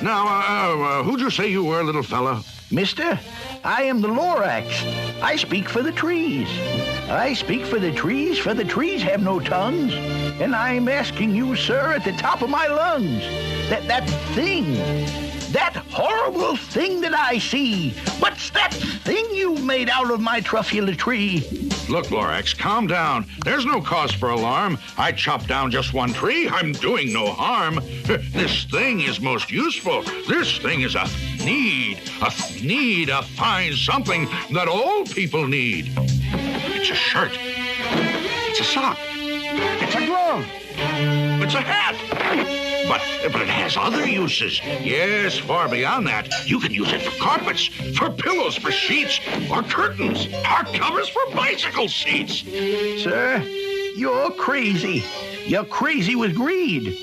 Now, who'd you say you were, little fella? Mister, I am the Lorax. I speak for the trees. I speak for the trees have no tongues. And I'm asking you, sir, at the top of my lungs, that thing, that horrible thing that I see, what's that thing you made out of my truffula tree? Look, Lorax, calm down. There's no cause for alarm. I chopped down just one tree. I'm doing no harm. This thing is most useful. This thing is a Thneed. A Thneed, a fine something that all people need. It's a shirt. It's a sock. It's a glove. It's a hat. But it has other uses. Yes, far beyond that. You can use it for carpets, for pillows, for sheets, or curtains, or covers for bicycle seats. Sir, you're crazy. You're crazy with greed.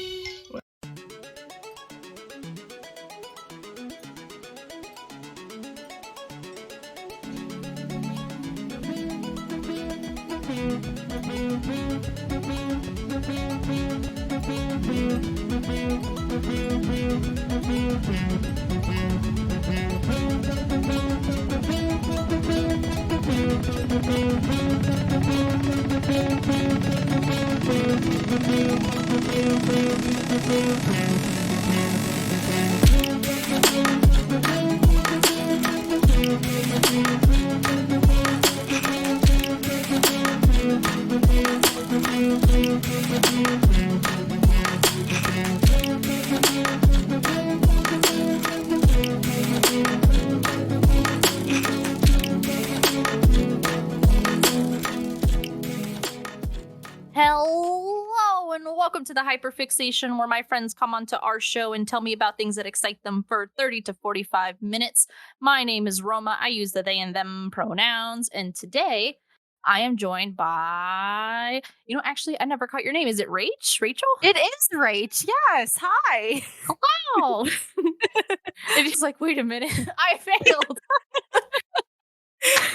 Hello and welcome to the Hyperfixation, where my friends come onto our show and tell me about things that excite them for 30 to 45 minutes. My name is Roma. I use the they and them pronouns, and today I am joined by, actually, I never caught your name. Is it Rach? Rachel? It is Rach. Yes. Hi. Wow. And it's like, wait a minute. I failed.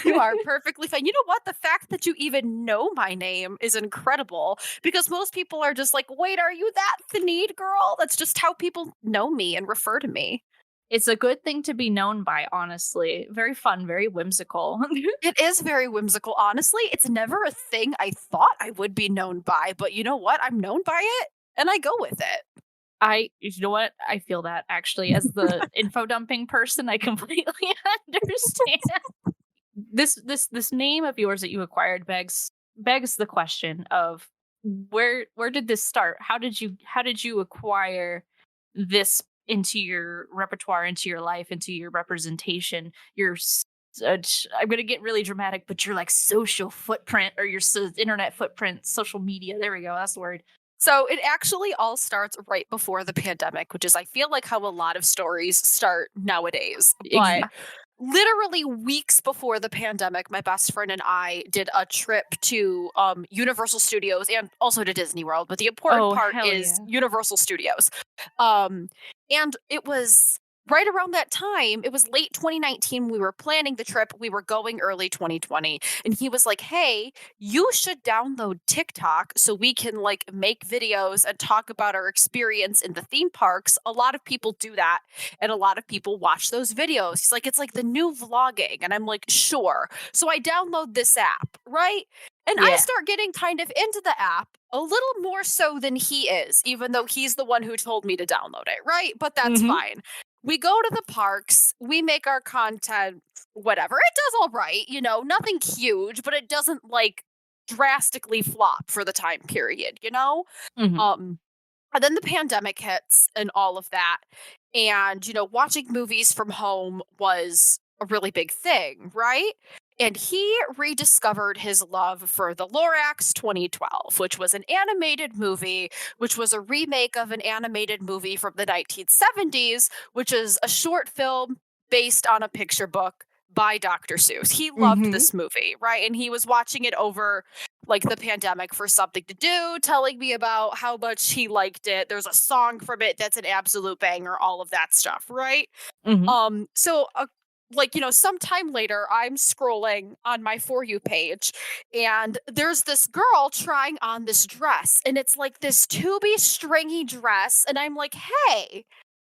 You are perfectly fine. You know what? The fact that you even know my name is incredible, because most people are just like, wait, are you that Thneed girl? That's just how people know me and refer to me. It's a good thing to be known by, honestly. Very fun, very whimsical. It is very whimsical, honestly. It's never a thing I thought I would be known by, but you know what? I'm known by it, and I go with it. You know what? I feel that, actually. As the info dumping person, I completely understand. This name of yours that you acquired begs the question of where did this start? How did you acquire this into your repertoire, into your life, into your representation? I'm going to get really dramatic, but your like social footprint, or your internet footprint, social media. There we go. That's the word. So it actually all starts right before the pandemic, which is, I feel like, how a lot of stories start nowadays. But literally weeks before the pandemic, my best friend and I did a trip to Universal Studios and also to Disney World. But the important part is Universal Studios. And it was right around that time. It was late 2019. We were planning the trip. We were going early 2020. And he was like, hey, you should download TikTok so we can like make videos and talk about our experience in the theme parks. A lot of people do that, and a lot of people watch those videos. He's like, it's like the new vlogging. And I'm like, sure. So I download this app, right? And I start getting kind of into the app a little more so than he is, even though he's the one who told me to download it, right? But that's fine. We go to the parks, we make our content, whatever. It does all right, nothing huge, but it doesn't like drastically flop for the time period, And then the pandemic hits and all of that. And, watching movies from home was a really big thing, right? And he rediscovered his love for The Lorax 2012, which was an animated movie, which was a remake of an animated movie from the 1970s, which is a short film based on a picture book by Dr. Seuss. He loved this movie, right? And he was watching it over like the pandemic for something to do, telling me about how much he liked it. There's a song from it that's an absolute banger, all of that stuff, right? Sometime later, I'm scrolling on my For You page, and there's this girl trying on this dress, and it's like this tubey, stringy dress, and I'm like, hey,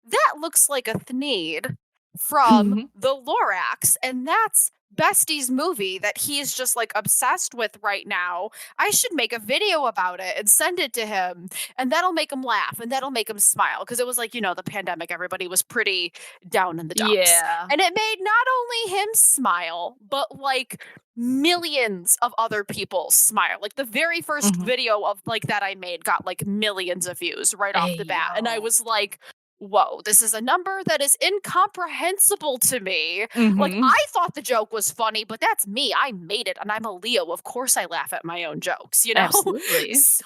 that looks like a Thneed from the Lorax, and that's Bestie's movie that he's just like obsessed with right now. I should make a video about it and send it to him, and that'll make him laugh and that'll make him smile because it was like, the pandemic, everybody was pretty down in the dumps. Yeah. And it made not only him smile, but like millions of other people smile. Like the very first video of like that I made got like millions of views right off the bat. And I was like, whoa, this is a number that is incomprehensible to me. Like, I thought the joke was funny, but that's me. I made it, and I'm a Leo. Of course I laugh at my own jokes, Absolutely. So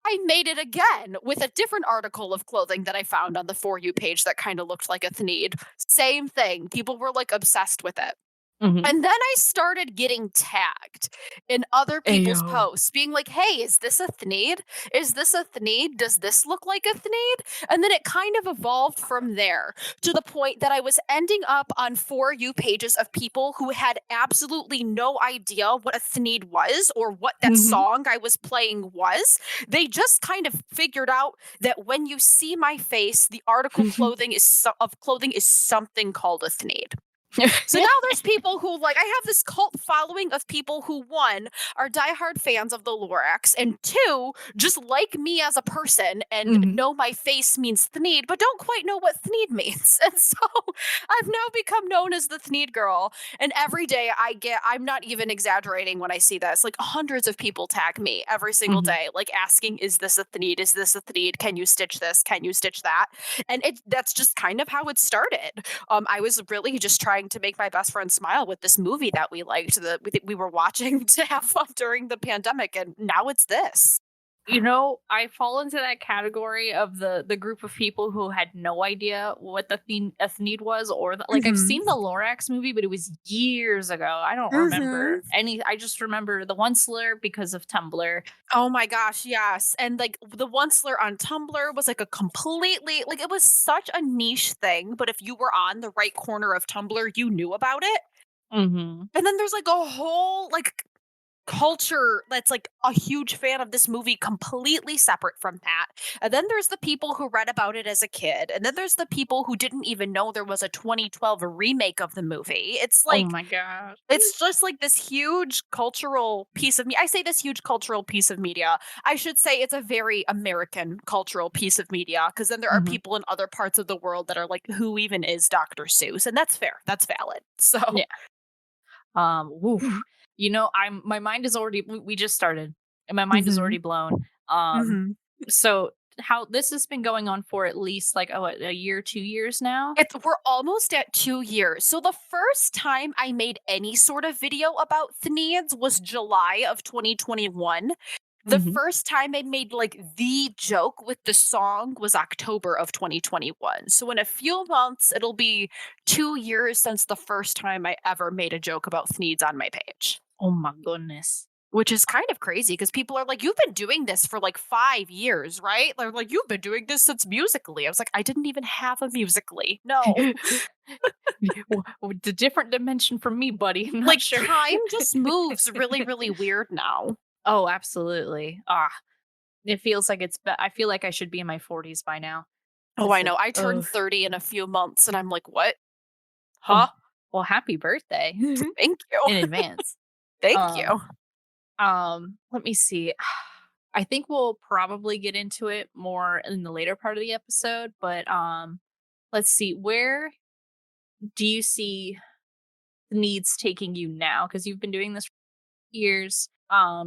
I made it again with a different article of clothing that I found on the For You page that kind of looked like a Thneed. Same thing. People were like obsessed with it. And then I started getting tagged in other people's posts, being like, hey, is this a Thneed? Is this a Thneed? Does this look like a Thneed? And then it kind of evolved from there to the point that I was ending up on For You pages of people who had absolutely no idea what a Thneed was or what that song I was playing was. They just kind of figured out that when you see my face, the article clothing is something called a Thneed. So now there's people who I have this cult following of people who, one, are diehard fans of the Lorax, and two, just like me as a person and know my face means Thneed, but don't quite know what Thneed means. And so I've now become known as the Thneed girl. And every day I'm not even exaggerating when I see this, like hundreds of people tag me every single day, like asking, is this a Thneed? Is this a Thneed? Can you stitch this? Can you stitch that? And that's just kind of how it started. I was really just trying to make my best friend smile with this movie that we liked, that we were watching to have fun during the pandemic, and now it's this. I fall into that category of the group of people who had no idea what a Thneed was, or I've seen the Lorax movie, but it was years ago. I don't remember any. I just remember the Onceler because of Tumblr. Oh my gosh, yes. And like the Onceler on Tumblr was like a completely, like, it was such a niche thing, but if you were on the right corner of Tumblr, you knew about it. And then there's like a whole culture that's like a huge fan of this movie completely separate from that. And then there's the people who read about it as a kid. And then there's the people who didn't even know there was a 2012 remake of the movie. It's like, oh my gosh. It's just like this huge cultural piece of me. I say this huge cultural piece of media. I should say it's a very American cultural piece of media, because then there are people in other parts of the world that are like, who even is Dr. Seuss? And that's fair. That's valid. So yeah. Woof. My mind is already, we just started and my mind is already blown. So how this has been going on for at least a year, 2 years now? We're almost at 2 years. So the first time I made any sort of video about Thneeds was July of 2021. The first time I made the joke with the song was October of 2021. So in a few months, it'll be 2 years since the first time I ever made a joke about Thneeds on my page. Oh my goodness. Which is kind of crazy because people are like, you've been doing this for 5 years, right? They're like, you've been doing this since Musical.ly. I was like, I didn't even have a Musical.ly. No. The different dimension from me, buddy. Sure. Time just moves really, really weird now. Oh, absolutely. It feels like I feel like I should be in my 40s by now. Oh, I know. I turned 30 in a few months and I'm like, what? Huh? Well, happy birthday. Thank you. In advance. Thank you. Let me see. I think we'll probably get into it more in the later part of the episode, but let's see. Where do you see Thneeds taking you now? Because you've been doing this for years.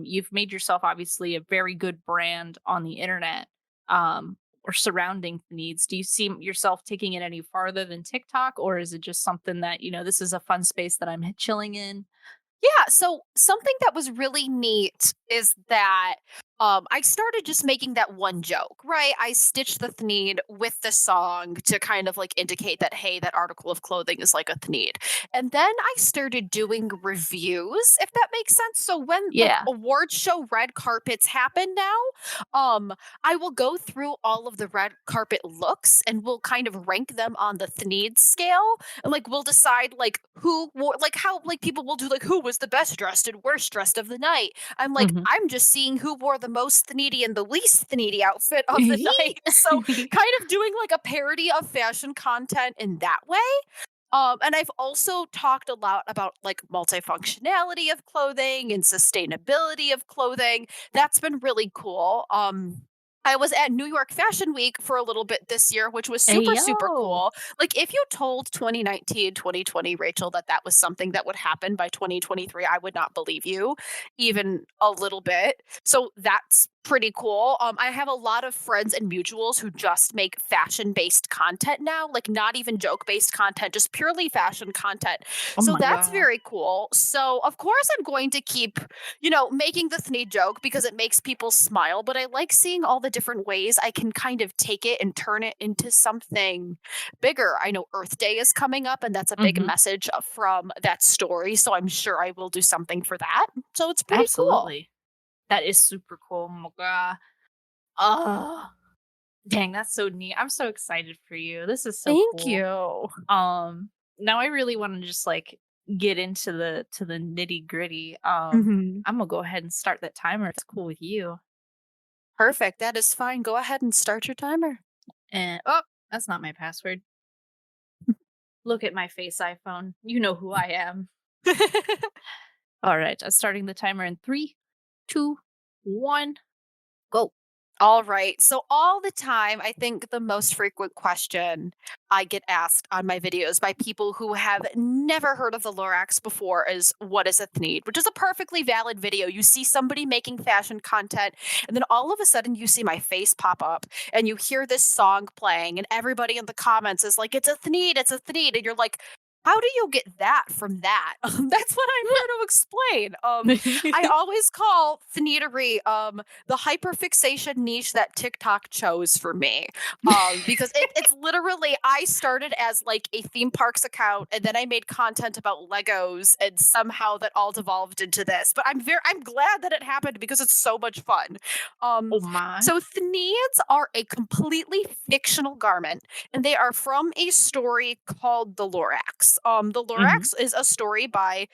You've made yourself obviously a very good brand on the internet, or surrounding Thneeds. Do you see yourself taking it any farther than TikTok, or is it just something that, this is a fun space that I'm chilling in? Yeah, so something that was really neat is that I started just making that one joke, right? I stitched the Thneed with the song to kind of indicate that, hey, that article of clothing is like a Thneed. And then I started doing reviews, if that makes sense. So when award show red carpets happen now, I will go through all of the red carpet looks and we'll kind of rank them on the Thneed scale. And we'll decide who wore, how people will do who was the best dressed and worst dressed of the night. I'm I'm just seeing who wore the the most Thneedy and the least Thneedy outfit of the night. So kind of doing like a parody of fashion content in that way. And I've also talked a lot about like multifunctionality of clothing and sustainability of clothing. That's been really cool. I was at New York Fashion Week for a little bit this year, which was Hey super, super yo. cool. Like, if you told 2019, 2020, Rachel, that that was something that would happen by 2023, I would not believe you even a little bit. So that's pretty cool. I have a lot of friends and mutuals who just make fashion based content now, like not even joke based content, just purely fashion content. Oh So my that's god. very cool. So, of course, I'm going to keep, making the Thneed joke because it makes people smile, but I like seeing all the different ways I can kind of take it and turn it into something bigger. I know Earth Day is coming up, and that's a big Mhm. message from that story. So I'm sure I will do something for that. So it's pretty cool. Absolutely. That is super cool. Oh my god. Oh, dang, that's so neat. I'm so excited for you. This is so Thank cool. you. Now I really want to just like get into the nitty gritty. Mhm. I'm gonna go ahead and start that timer. If it's cool with you. Perfect. That is fine. Go ahead and start your timer. And oh, that's not my password. Look at my face, iPhone. You know who I am. All right, I'm starting the timer in 3, 2, 1, go. All right. So, all the time, I think the most frequent question I get asked on my videos by people who have never heard of the Lorax before is, what is a Thneed? Which is a perfectly valid video. You see somebody making fashion content, and then all of a sudden you see my face pop up and you hear this song playing, and everybody in the comments is like, it's a Thneed, it's a Thneed. And you're like, how do you get that from that? That's what I'm here to explain. I always call Thneedery the hyperfixation niche that TikTok chose for me. Because it's literally, I started as like a theme parks account, and then I made content about Legos, and somehow that all devolved into this. But I'm glad that it happened because it's so much fun. Um, Oh my. so Thneeds are a completely fictional garment, and they are from a story called The Lorax. The Mhm. Lorax is a story by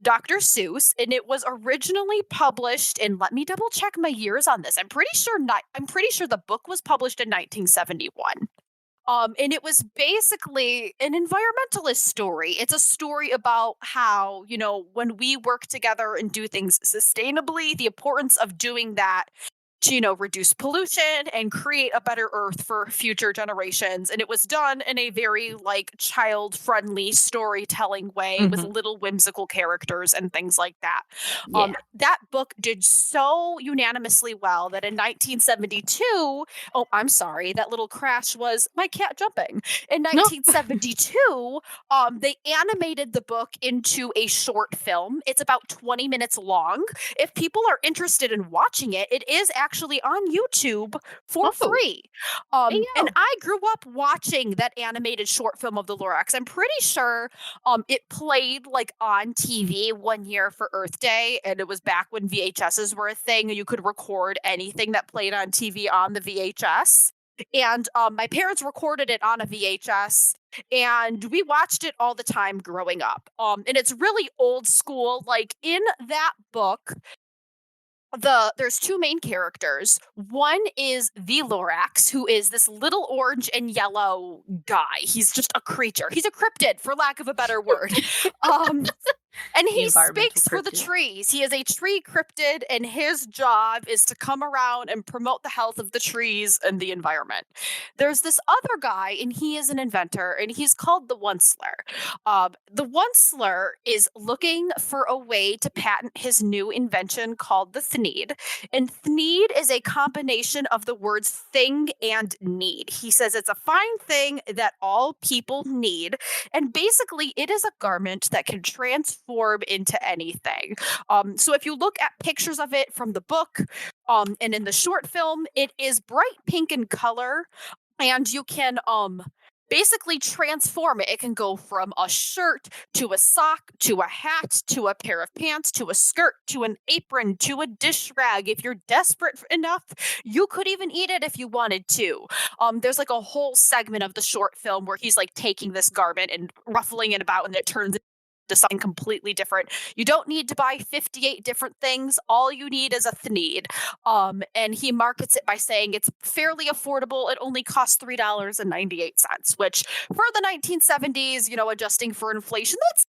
Dr. Seuss, and it was originally published in, let me double check my years on this. I'm pretty sure the book was published in 1971. And it was basically an environmentalist story. It's a story about how, when we work together and do things sustainably, the importance of doing that to, reduce pollution and create a better earth for future generations. And it was done in a very like child friendly storytelling way with Mhm. little whimsical characters and things like that. Yeah. That book did so unanimously well that in 1972, oh, I'm sorry, that little crash was my cat jumping. In No. 1972, they animated the book into a short film. It's about 20 minutes long. If people are interested in watching it, it is actually on YouTube for Oh. free. Hey And yo. I grew up watching that animated short film of the Lorax. I'm pretty sure it played like on TV one year for Earth Day, and it was back when VHSs were a thing. You could record anything that played on TV on the VHS. And my parents recorded it on a VHS, and we watched it all the time growing up. And it's really old school. Like in that book, there's two main characters. One is the Lorax, who is this little orange and yellow guy. He's just a creature. He's a cryptid, for lack of a better word. Um, and The he environmental speaks for the cryptid. trees. He is a tree cryptid, and his job is to come around and promote the health of the trees and the environment. There's this other guy, and he is an inventor, and he's called the Onceler. The Onceler is looking for a way to patent his new invention called the Thneed. And Thneed is a combination of the words thing and need. He says it's a fine thing that all people need. And basically, it is a garment that can transform into anything. So if you look at pictures of it from the book and in the short film, it is bright pink in color, and you can basically transform it. It can go from a shirt to a sock to a hat to a pair of pants to a skirt to an apron to a dish rag. If you're desperate enough, you could even eat it if you wanted to. There's like a whole segment of the short film where he's like taking this garment and ruffling it about, and it turns to something completely different. You don't need to buy 58 different things. All you need is a Thneed. And he markets it by saying it's fairly affordable. It only costs $3.98, which for the 1970s, adjusting for inflation, that's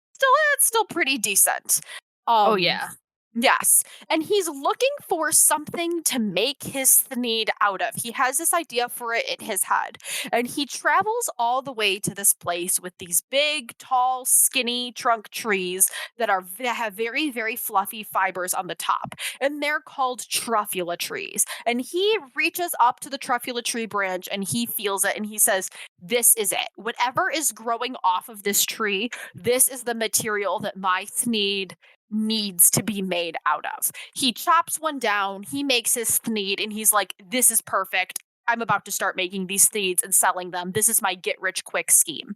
still pretty decent. Oh yeah. Yes. And he's looking for something to make his Thneed out of. He has this idea for it in his head. And he travels all the way to this place with these big, tall, skinny trunk trees that have very, very fluffy fibers on the top. And they're called truffula trees. And he reaches up to the truffula tree branch and he feels it and he says, "This is it. Whatever is growing off of this tree, this is the material that my Thneed needs to be made out of." He chops one down, he makes his Thneed, and he's like, "This is perfect. I'm about to start making these Thneeds and selling them. This is my get rich quick scheme."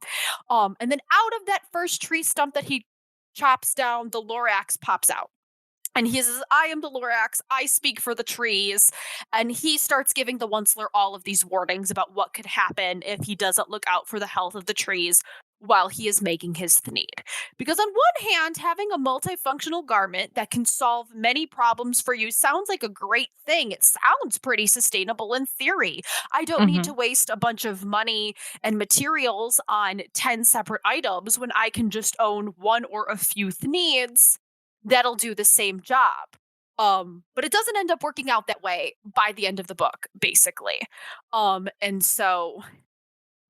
And then out of that first tree stump that he chops down, the Lorax pops out. And he says, "I am the Lorax. I speak for the trees." And he starts giving the Onceler all of these warnings about what could happen if he doesn't look out for the health of the trees while he is making his Thneed. Because on one hand, having a multifunctional garment that can solve many problems for you sounds like a great thing. It sounds pretty sustainable in theory. I don't need to waste a bunch of money and materials on 10 separate items when I can just own one or a few Thneeds that'll do the same job. But it doesn't end up working out that way by the end of the book, basically. And so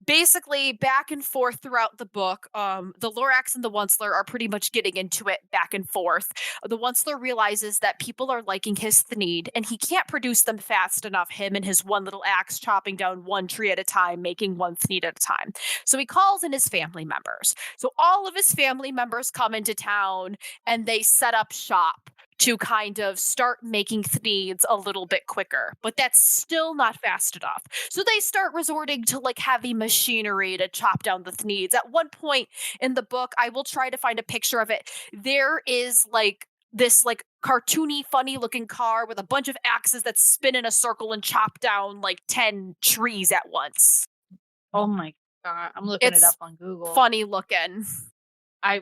basically back and forth throughout the book, the Lorax and the Onceler are pretty much getting into it back and forth. The Onceler realizes that people are liking his Thneed and he can't produce them fast enough, him and his one little axe chopping down one tree at a time, making one Thneed at a time. So he calls in his family members. So all of his family members come into town and they set up shop to kind of start making Thneeds a little bit quicker, but that's still not fast enough. So they start resorting to like heavy machinery to chop down the Thneeds. At one point in the book, I will try to find a picture of it. There is like this like cartoony, funny looking car with a bunch of axes that spin in a circle and chop down like 10 trees at once. Oh my god, I'm looking it It's up on Google. funny looking. I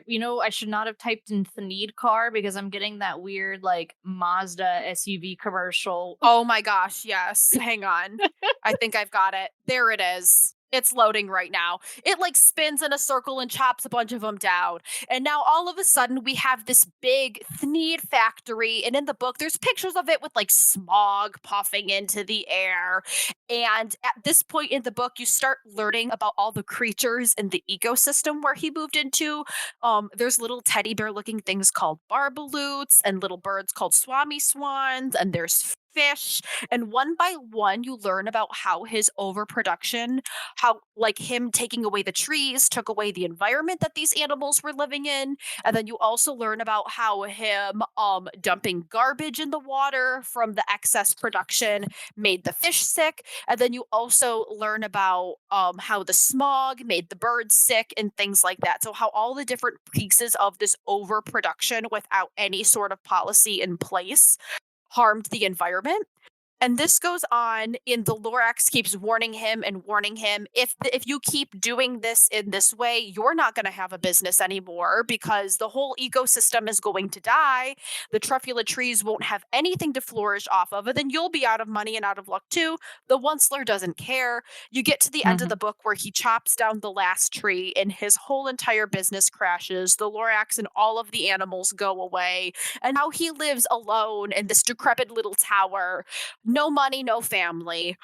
should not have typed in Thneed car because I'm getting that weird like Mazda SUV commercial. Oh my gosh, yes. Hang on. I think I've got it. There it is. It's loading right now. It like spins in a circle and chops a bunch of them down. And now all of a sudden we have this big Thneed factory. And in the book, there's pictures of it with like smog puffing into the air. And at this point in the book, you start learning about all the creatures in the ecosystem where he moved into. There's little teddy bear looking things called barbaloots and little birds called swami swans. And there's fish. And one by one, you learn about how his overproduction, how like him taking away the trees took away the environment that these animals were living in. And then you also learn about how him dumping garbage in the water from the excess production made the fish sick. And then you also learn about how the smog made the birds sick and things like that. So how all the different pieces of this overproduction without any sort of policy in place harmed the environment. And this goes on in the Lorax keeps warning him and warning him, if you keep doing this in this way, you're not going to have a business anymore because the whole ecosystem is going to die. The truffula trees won't have anything to flourish off of, and then you'll be out of money and out of luck too. The Onceler doesn't care. You get to the end of the book where he chops down the last tree and his whole entire business crashes. The Lorax and all of the animals go away, and now he lives alone in this decrepit little tower. No money, no family.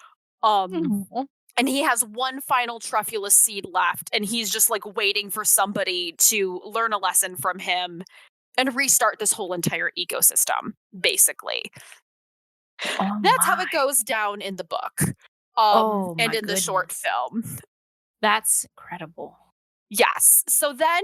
And he has one final truffula seed left, and he's just like waiting for somebody to learn a lesson from him and restart this whole entire ecosystem, basically. That's how it goes down in the book. And in the short film. That's incredible. Yes. So then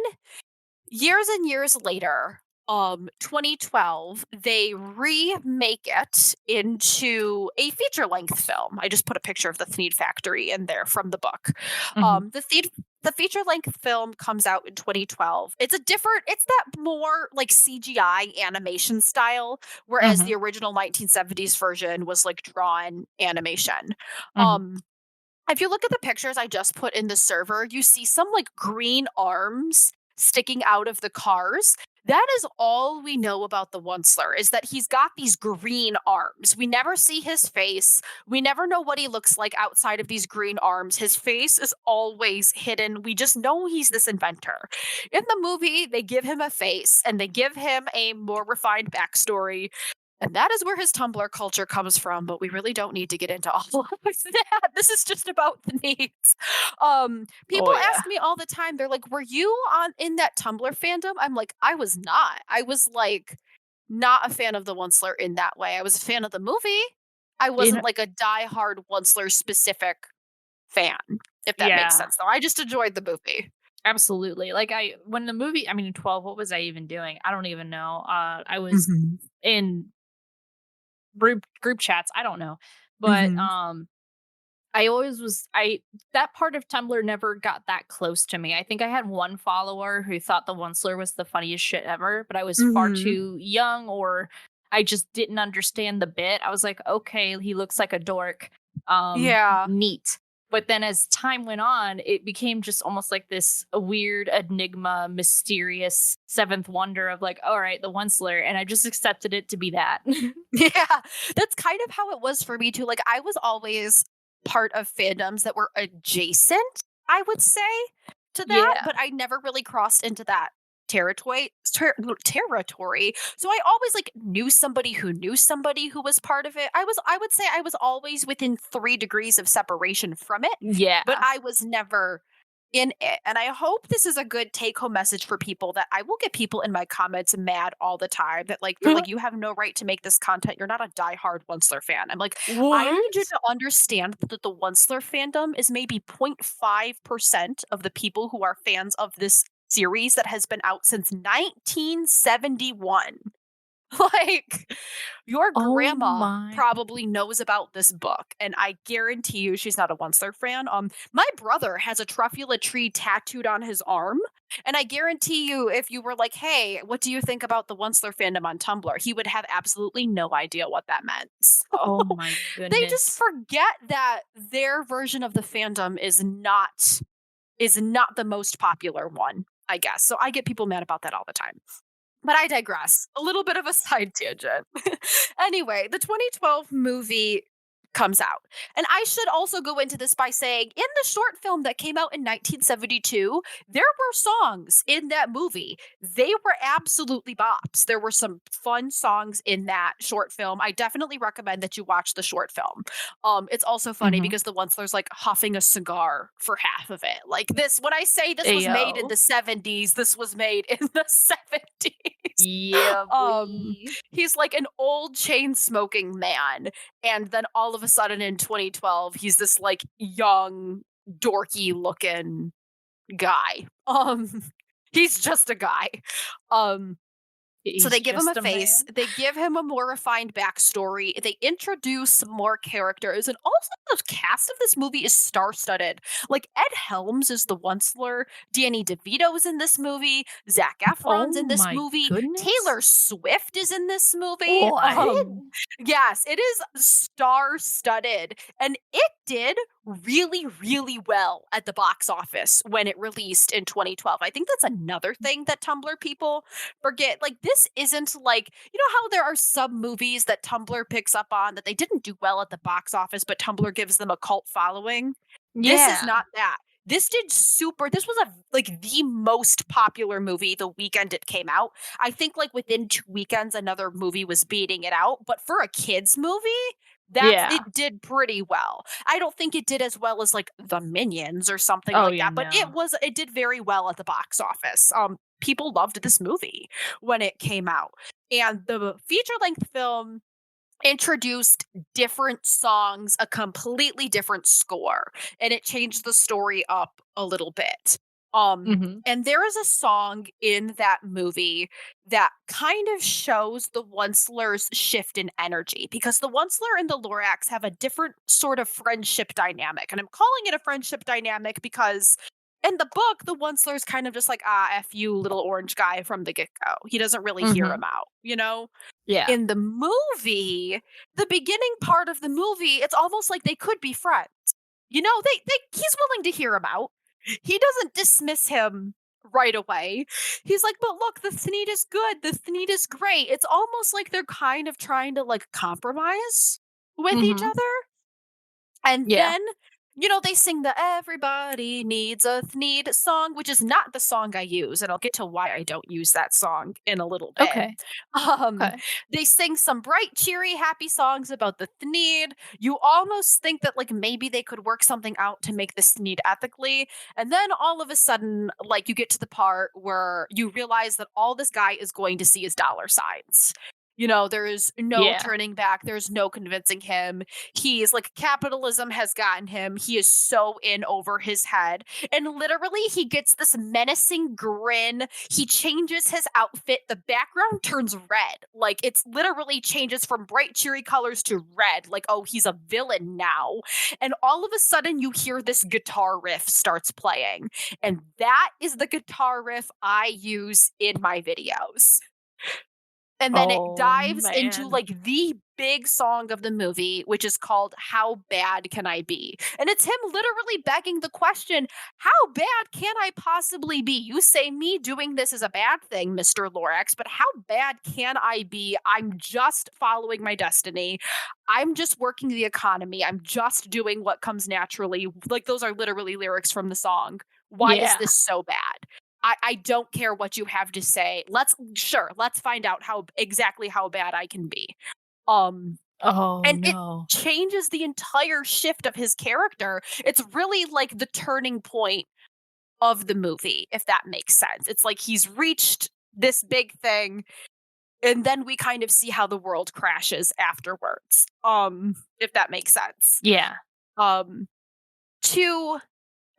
years and years later, 2012, they remake it into a feature-length film. I just put a picture of the Thneed factory in there from the book. The feature-length film comes out in 2012. It's that more like CGI animation style, whereas the original 1970s version was like drawn animation. If you look at the pictures I just put in the server, you see some like green arms sticking out of the cars. That is all we know about the Onceler, is that he's got these green arms. We never see his face. We never know what he looks like outside of these green arms. His face is always hidden. We just know he's this inventor. In the movie, they give him a face and they give him a more refined backstory. And that is where his Tumblr culture comes from, but we really don't need to get into all of that. This is just about the needs. People ask me all the time, they're like, were you in that Tumblr fandom? I'm like, I was not. I was like not a fan of the Onceler in that way. I was a fan of the movie. I wasn't like a diehard Onceler specific fan, if that makes sense. Though I just enjoyed the movie. Absolutely. Like when the movie, I mean, 12, what was I even doing? I don't even know. I was in group chats. I don't know. But I always was, that part of Tumblr never got that close to me. I think I had one follower who thought the Onceler was the funniest shit ever, but I was far too young, or I just didn't understand the bit. I was like, okay, he looks like a dork. Neat. But then as time went on, it became just almost like this weird enigma, mysterious seventh wonder of like, all right, the Onceler. And I just accepted it to be that. Yeah, that's kind of how it was for me too. Like I was always part of fandoms that were adjacent, I would say, to that, but I never really crossed into that territory. So I always like knew somebody who was part of it. I would say I was always within 3 degrees of separation from it. Yeah. But I was never in it. And I hope this is a good take-home message for people, that I will get people in my comments mad all the time that like they're like, you have no right to make this content. You're not a diehard Onceler fan. I'm like, what? I need you to understand that the Onceler fandom is maybe 0.5% of the people who are fans of this series that has been out since 1971. Like, your grandma probably knows about this book, and I guarantee you she's not a Onceler fan. My brother has a truffula tree tattooed on his arm, and I guarantee you if you were like, hey, what do you think about the Onceler fandom on Tumblr? He would have absolutely no idea what that meant. Oh my goodness. They just forget that their version of the fandom is not the most popular one, I guess. So I get people mad about that all the time. But I digress. A little bit of a side tangent. Anyway, the 2012 movie comes out. And I should also go into this by saying, in the short film that came out in 1972, there were songs in that movie. They were absolutely bops. There were some fun songs in that short film. I definitely recommend that you watch the short film. It's also funny because the Onceler's like huffing a cigar for half of it. Like this, when I say this was made in the 70s, this was made in the 70s. Yeah. He's like an old chain smoking man. And then all of a sudden in 2012, he's this like young, dorky looking guy. He's just a guy. So they give him a face. They give him a more refined backstory. They introduce more characters. And also the cast of this movie is star-studded. Like Ed Helms is the Onceler. Danny DeVito's in this movie. Zac Efron's in this movie. Goodness. Taylor Swift is in this movie. Yes, it is star-studded. And it did really, really well at the box office when it released in 2012. I think that's another thing that Tumblr people forget. Like, this isn't like, you know how there are some movies that Tumblr picks up on that they didn't do well at the box office, but Tumblr gives them a cult following? This is not that. This did super. This was like the most popular movie the weekend it came out. I think like within 2 weekends, another movie was beating it out. But for a kids movie, it did pretty well. I don't think it did as well as like The Minions or something like that, but it did very well at the box office. People loved this movie when it came out. And the feature-length film introduced different songs, a completely different score, and it changed the story up a little bit. And there is a song in that movie that kind of shows the Onceler's shift in energy, because the Onceler and the Lorax have a different sort of friendship dynamic. And I'm calling it a friendship dynamic because in the book, the Onceler's kind of just like, F you, little orange guy from the get-go. He doesn't really hear him out, you know? Yeah. In the movie, the beginning part of the movie, it's almost like they could be friends. You know, he's willing to hear him out. He doesn't dismiss him right away. He's like, but look, the Thneed is good. The Thneed is great. It's almost like they're kind of trying to like compromise with each Mhm. other. And Yeah. then, they sing the Everybody Needs a Thneed song, which is not the song I use. And I'll get to why I don't use that song in a little bit. Okay. Um, Okay. they sing some bright, cheery, happy songs about the Thneed. You almost think that like maybe they could work something out to make this Thneed ethically. And then all of a sudden, like you get to the part where you realize that all this guy is going to see is dollar signs. There is no Yeah. turning back. There's no convincing him. He's like, capitalism has gotten him. He is so in over his head. And literally, he gets this menacing grin. He changes his outfit. The background turns red. Like, it's literally changes from bright, cheery colors to red. Like, oh, he's a villain now. And all of a sudden, you hear this guitar riff starts playing. And that is the guitar riff I use in my videos. And then it Oh, dives into man. like the big song of the movie, which is called How Bad Can I Be? And it's him literally begging the question, how bad can I possibly be? You say me doing this is a bad thing, Mr. Lorax, but how bad can I be? I'm just following my destiny. I'm just working the economy. I'm just doing what comes naturally. Like, those are literally lyrics from the song. Why is Yeah. this so bad? I don't care what you have to say. Let's find out exactly how bad I can be. Oh, And no. it changes the entire shift of his character. It's really like the turning point of the movie, if that makes sense. It's like he's reached this big thing, and then we kind of see how the world crashes afterwards. If that makes sense. Yeah.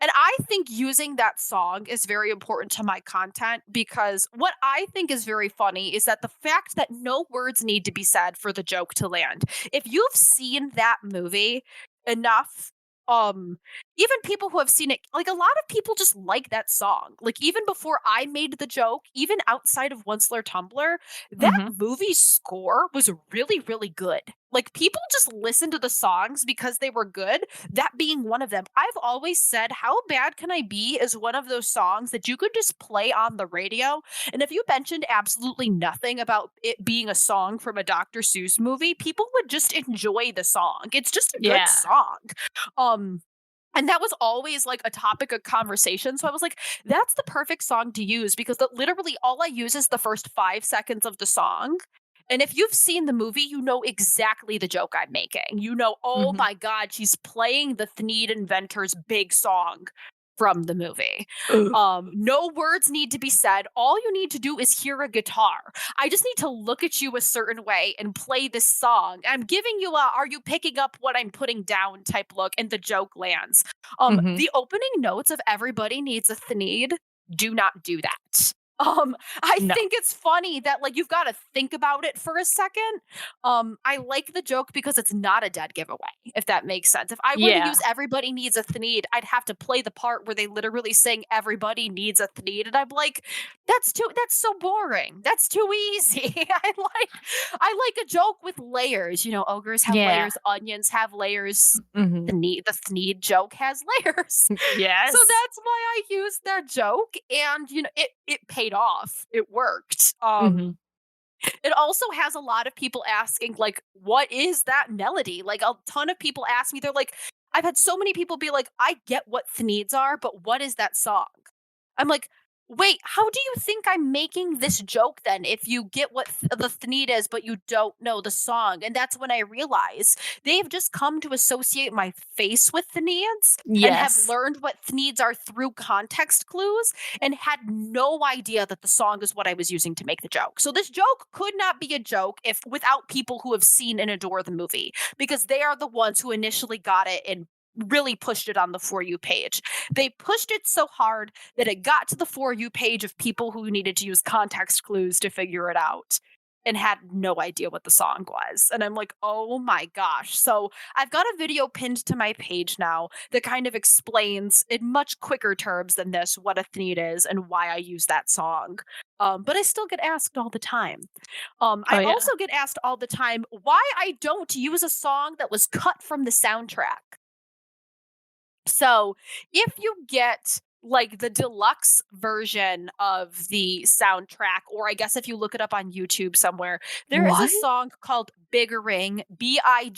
And I think using that song is very important to my content, because what I think is very funny is that the fact that no words need to be said for the joke to land. If you've seen that movie enough, even people who have seen it, like, a lot of people just like that song. Like, even before I made the joke, even outside of Onceler Tumblr, that Mhm. movie's score was really, really good. Like, people just listened to the songs because they were good, that being one of them. I've always said, How Bad Can I Be is one of those songs that you could just play on the radio. And if you mentioned absolutely nothing about it being a song from a Dr. Seuss movie, people would just enjoy the song. It's just a good Yeah. song. And that was always like a topic of conversation. So I was like, that's the perfect song to use, because literally all I use is the first 5 seconds of the song. And if you've seen the movie, you know exactly the joke I'm making. Oh Mhm. my God, she's playing the Thneed inventor's big song from the movie. No words need to be said. All you need to do is hear a guitar. I just need to look at you a certain way and play this song. I'm giving you a "are you picking up what I'm putting down" type look, and the joke lands. Mhm. The opening notes of Everybody Needs a Thneed do not do that. I No. think it's funny that, like, you've got to think about it for a second. I like the joke because it's not a dead giveaway, if that makes sense. If I were to Yeah. use Everybody Needs a Thneed, I'd have to play the part where they literally sing Everybody Needs a Thneed, and I'm like, that's so boring. That's too easy. I like a joke with layers. Ogres have Yeah. layers, onions have layers. Mhm. The Thneed joke has layers. Yes. So that's why I used that joke, and it paid off. It worked. Mhm. It also has a lot of people asking, like, what is that melody? Like, a ton of people ask me, they're like, I've had so many people be like, I get what Thneeds are, but what is that song? I'm like, wait, how do you think I'm making this joke then, if you get what the Thneed is, but you don't know the song? And that's when I realized they've just come to associate my face with Thneeds and have Yes. learned what Thneeds are through context clues, and had no idea that the song is what I was using to make the joke. So this joke could not be a joke without people who have seen and adore the movie, because they are the ones who initially got it and really pushed it on the For You page. They pushed it so hard that it got to the For You page of people who needed to use context clues to figure it out and had no idea what the song was. And I'm like, oh my gosh. So I've got a video pinned to my page now that kind of explains in much quicker terms than this what a Thneed is and why I use that song. But I still get asked all the time. I yeah. also get asked all the time why I don't use a song that was cut from the soundtrack. So if you get like the deluxe version of the soundtrack, or I guess if you look it up on YouTube somewhere, there is a What? song called Biggering, Biggering.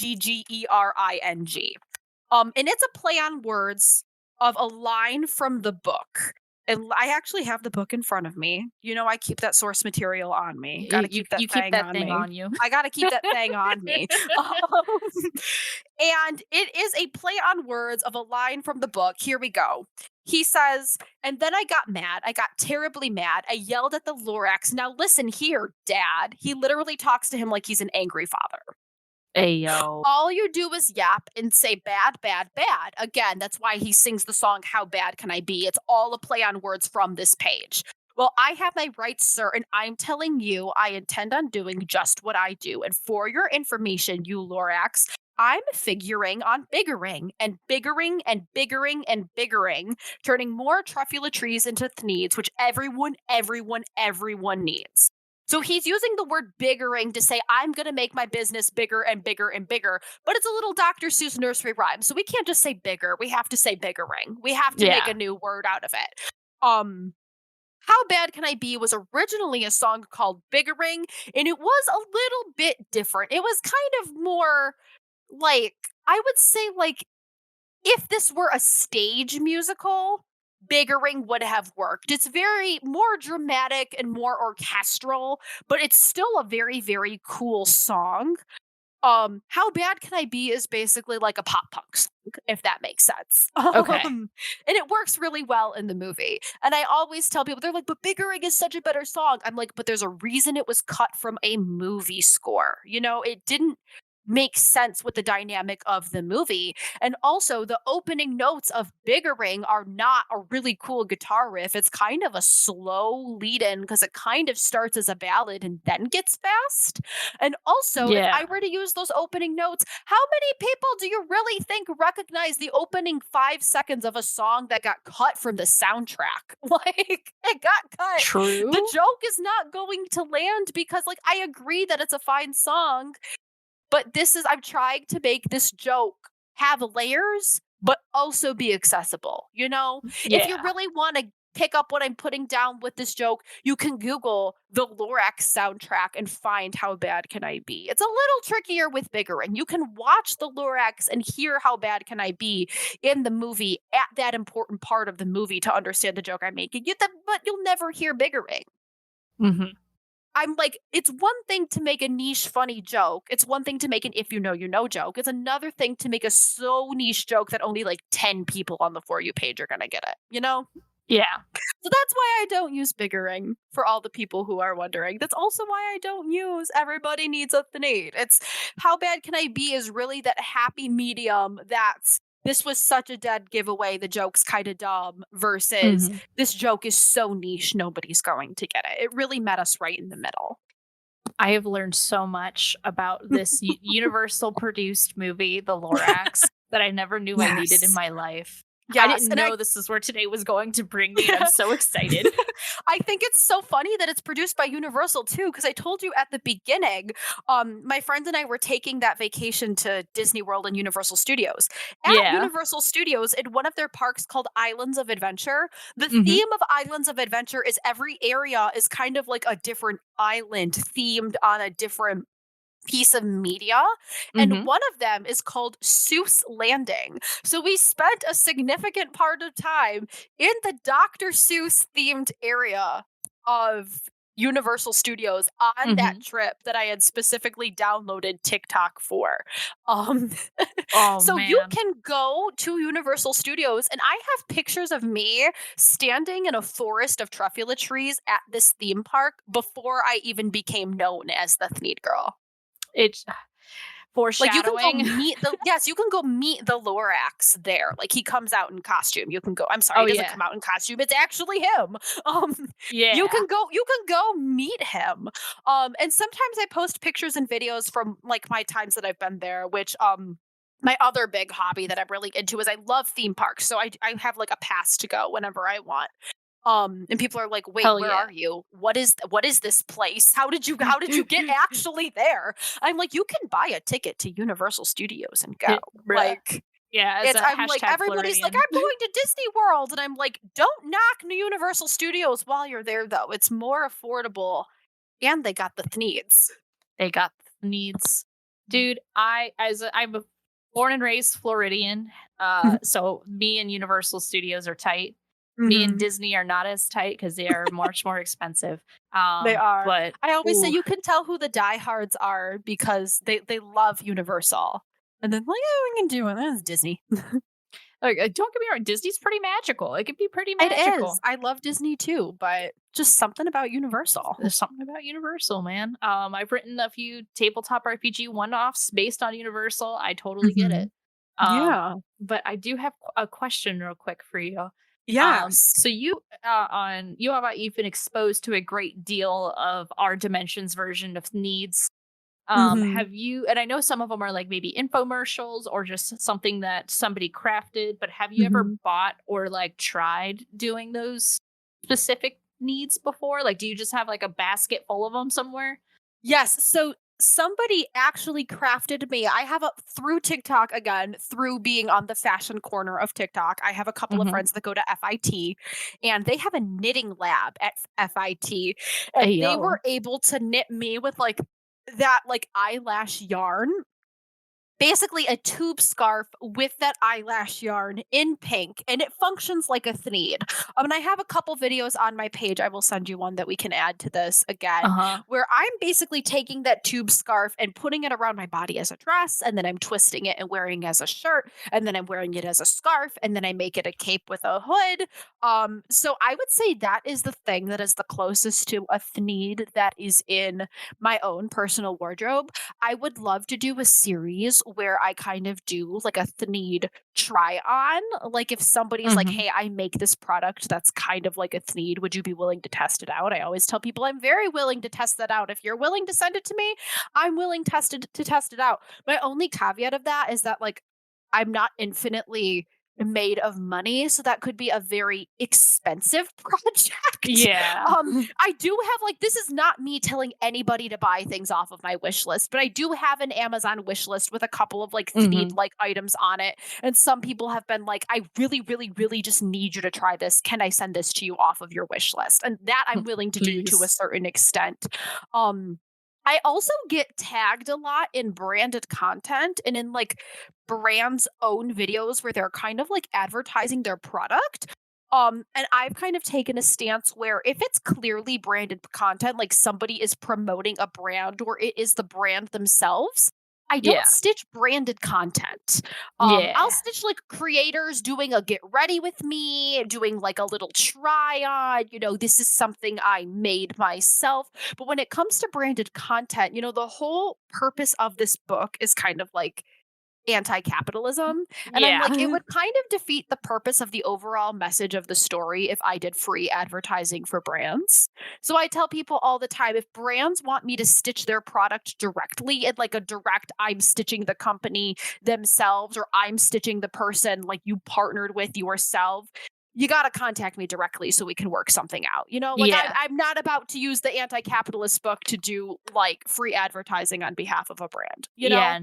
And it's a play on words of a line from the book. And I actually have the book in front of me. You know, I keep that source material on me. Got to keep that You keep thing that on thing me. on you. I got to keep that thing on me. And it is a play on words of a line from the book. Here we go. He says, and then I got mad. I got terribly mad. I yelled at the Lorax. Now listen here, Dad. He literally talks to him like he's an angry father. Ayo. All you do is yap and say bad, bad, bad. Again, that's why he sings the song How Bad Can I Be? It's all a play on words from this page. Well, I have my rights, sir, and I'm telling you, I intend on doing just what I do. And for your information, you Lorax, I'm figuring on biggering and biggering and biggering and biggering, turning more truffula trees into Thneeds, which everyone needs. So he's using the word biggering to say, I'm going to make my business bigger and bigger and bigger. But it's a little Dr. Seuss nursery rhyme. So we can't just say bigger. We have to say biggering. We have to make a new word out of it. How Bad Can I Be was originally a song called Biggering, and it was a little bit different. It was kind of more like, I would say, like, if this were a stage musical, Biggering would have worked. It's very more dramatic and more orchestral, but it's still a very, very cool song. How Bad Can I Be is basically like a pop punk song, if that makes sense. Okay. And it works really well in the movie. And I always tell people, they're like, but Biggering is such a better song. I'm like, but there's a reason it was cut from a movie score. You know, it didn't make sense with the dynamic of the movie. And also, the opening notes of Biggering are not a really cool guitar riff. It's kind of a slow lead in because it kind of starts as a ballad and then gets fast. And also, if I were to use those opening notes, how many people do you really think recognize the opening 5 seconds of a song that got cut from the soundtrack? Like, it got cut. True. The joke is not going to land because, like, I agree that it's a fine song, but I'm trying to make this joke have layers, but also be accessible. You know, if you really want to pick up what I'm putting down with this joke, you can Google the Lorax soundtrack and find How Bad Can I Be. It's a little trickier with Biggering. You can watch the Lorax and hear How Bad Can I Be in the movie at that important part of the movie to understand the joke I'm making. But you'll never hear Biggering. Mm-hmm. I'm like, it's one thing to make a niche funny joke. It's one thing to make an if you know, you know joke. It's another thing to make a so niche joke that only like 10 people on the For You page are going to get it, you know? Yeah. So that's why I don't use Biggering, for all the people who are wondering. That's also why I don't use Everybody Needs a Thneed. It's How Bad Can I Be is really that happy medium that's, this was such a dead giveaway, the joke's kind of dumb, versus this joke is so niche, nobody's going to get it. It really met us right in the middle. I have learned so much about this Universal produced movie, The Lorax, that I never knew I needed in my life. Yes, I didn't know this is where today was going to bring me. I'm so excited. I think it's so funny that it's produced by Universal too, because I told you at the beginning, my friends and I were taking that vacation to Disney World and Universal Studios. At Universal Studios, in one of their parks called Islands of Adventure, the theme of Islands of Adventure is every area is kind of like a different island themed on a different piece of media, and one of them is called Seuss Landing. So we spent a significant part of time in the Dr. Seuss themed area of Universal Studios on that trip that I had specifically downloaded TikTok for. So you can go to Universal Studios, and I have pictures of me standing in a forest of truffula trees at this theme park before I even became known as the Thneed Girl. It's foreshadowing. Like, you can go meet you can go meet the Lorax there. Like, he comes out in costume. You can go. I'm sorry, he doesn't come out in costume. It's actually him. You can go meet him. And sometimes I post pictures and videos from like my times that I've been there, which my other big hobby that I'm really into is I love theme parks. So I have like a pass to go whenever I want. And people are like, wait, where are you? What is this place? How did you get actually there? I'm like, you can buy a ticket to Universal Studios and go. Like, Yeah, as a I'm like, hashtag everybody's like, Floridian. I'm going to Disney World. And I'm like, don't knock New Universal Studios while you're there, though. It's more affordable. And they got the Thneeds. They got Thneeds. Dude, I'm a born and raised Floridian. So me and Universal Studios are tight. Me and Disney are not as tight because they are much more expensive. They are. But I always say ooh, you can tell who the diehards are because they love Universal. And then, like, yeah, we can do it. That's Disney. like, don't get me wrong, Disney's pretty magical. It can be pretty It magical. is. I love Disney too, but just something about Universal. There's something about Universal, man. I've written a few tabletop RPG one-offs based on Universal. I totally get it. Yeah. But I do have a question real quick for you. Yes. So you've been exposed to a great deal of our Dimensions version of Thneeds. Have you, and I know some of them are like maybe infomercials or just something that somebody crafted, but have you ever bought or like tried doing those specific needs before? Like, do you just have like a basket full of them somewhere? Yes. So somebody actually crafted me. I have through TikTok again, through being on the fashion corner of TikTok. I have a couple of friends that go to FIT and they have a knitting lab at FIT. And they were able to knit me with like that like eyelash yarn. Basically a tube scarf with that eyelash yarn in pink, and it functions like a Thneed. And I have a couple videos on my page. I will send you one that we can add to this again, where I'm basically taking that tube scarf and putting it around my body as a dress, and then I'm twisting it and wearing it as a shirt, and then I'm wearing it as a scarf, and then I make it a cape with a hood. So I would say that is the thing that is the closest to a Thneed that is in my own personal wardrobe. I would love to do a series where I kind of do like a Thneed try on. Like if somebody's like, hey, I make this product that's kind of like a Thneed, would you be willing to test it out? I always tell people I'm very willing to test that out. If you're willing to send it to me, I'm willing to test it out. My only caveat of that is that like I'm not infinitely made of money, so that could be a very expensive project. Yeah. I do have like, this is not me telling anybody to buy things off of my wish list, but I do have an Amazon wish list with a couple of like Thneed like items on it. And some people have been like, I really, really, really just need you to try this. Can I send this to you off of your wish list? And that I'm willing to do to a certain extent. I also get tagged a lot in branded content and in like brands' own videos where they're kind of like advertising their product. And I've kind of taken a stance where if it's clearly branded content, like somebody is promoting a brand or it is the brand themselves, I don't stitch branded content. I'll stitch like creators doing a get ready with me, doing like a little try on, this is something I made myself. But when it comes to branded content, the whole purpose of this book is kind of like anti-capitalism. And I'm like, it would kind of defeat the purpose of the overall message of the story if I did free advertising for brands. So I tell people all the time, if brands want me to stitch their product directly in like a direct, I'm stitching the company themselves or I'm stitching the person like you partnered with yourself, you got to contact me directly so we can work something out. I'm not about to use the anti-capitalist book to do like free advertising on behalf of a brand. No.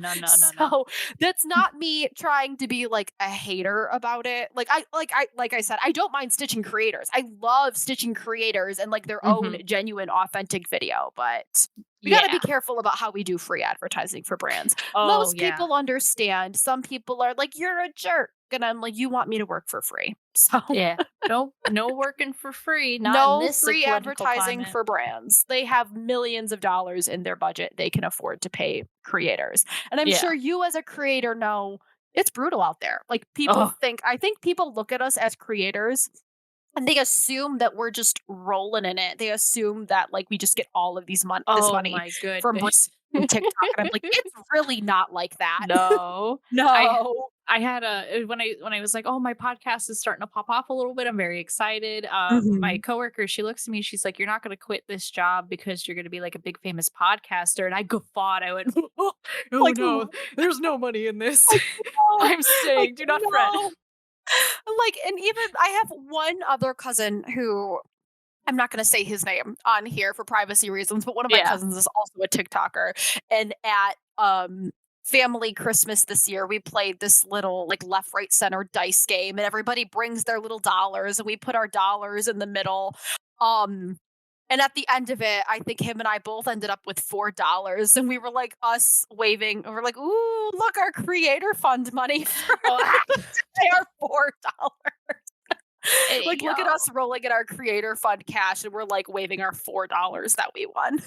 So that's not me trying to be like a hater about it. Like I said, I don't mind stitching creators. I love stitching creators and like their own genuine, authentic video, but we got to be careful about how we do free advertising for brands. Most people understand. Some people are like, you're a jerk. And I'm like, you want me to work for free. So no working for free. Not no in this free advertising climate. for brands. They have millions of dollars in their budget they can afford to pay creators. And I'm sure you as a creator know it's brutal out there. Like people I think people look at us as creators and they assume that we're just rolling in it. They assume that like we just get all of this money my from TikTok. And I'm like, it's really not like that. No. I had when I was like, oh, my podcast is starting to pop off a little bit. I'm very excited. My coworker, she looks at me, she's like, you're not going to quit this job because you're going to be like a big famous podcaster. And I guffawed. I went, no, there's no money in this. I'm staying. Do not fret. Like, and even I have one other cousin who I'm not going to say his name on here for privacy reasons, but one of my cousins is also a TikToker. And at family Christmas this year, we played this little like left, right, center dice game, and everybody brings their little dollars, and we put our dollars in the middle. Um, and at the end of it, I think him and I both ended up with $4, and we were like us waving. And we're like, "Ooh, look, our creator fund money for Oh, our $4." Like, look at yo. us rolling in our creator fund cash, and we're like waving our $4 that we won.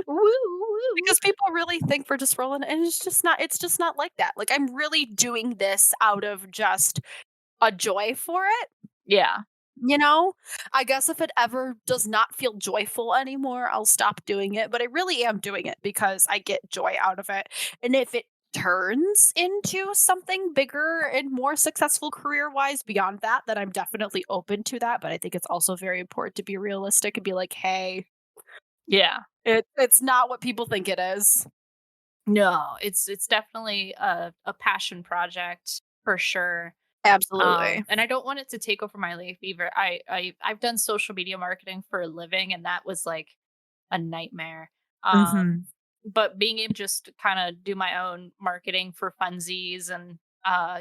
Woo, woo. Because people really think we're just rolling, and it's just not like that. Like, I'm really doing this out of just a joy for it, Yeah. you know? I guess if it ever does not feel joyful anymore, I'll stop doing it, but I really am doing it because I get joy out of it. And if it turns into something bigger and more successful career-wise beyond that, then I'm definitely open to that, but I think it's also very important to be realistic and be like, "Hey, Yeah. it's not what people think it is." No, it's definitely a passion project for sure. Absolutely. And I don't want it to take over my life either. I've done social media marketing for a living, and that was like a nightmare. Mhm. But being able to just kind of do my own marketing for funsies and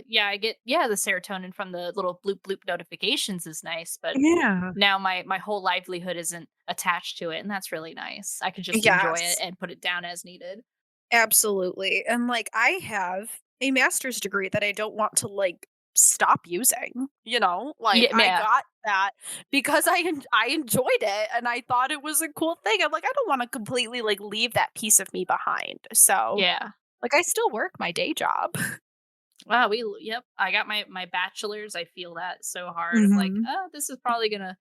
yeah, I get the serotonin from the little bloop bloop notifications is nice, but Yeah. now my whole livelihood isn't attached to it, and that's really nice. I could just enjoy it Yes. and put it down as needed. Absolutely. And like I have a master's degree that I don't want to like stop using, you know? Like Yeah, I yeah, got that because I enjoyed it and I thought it was a cool thing. I'm like I don't want to completely like leave that piece of me behind. So, yeah. like I still work my day job. Wow, yep. I got my bachelor's. I feel that so hard. I'm like, Mhm. oh, this is probably gonna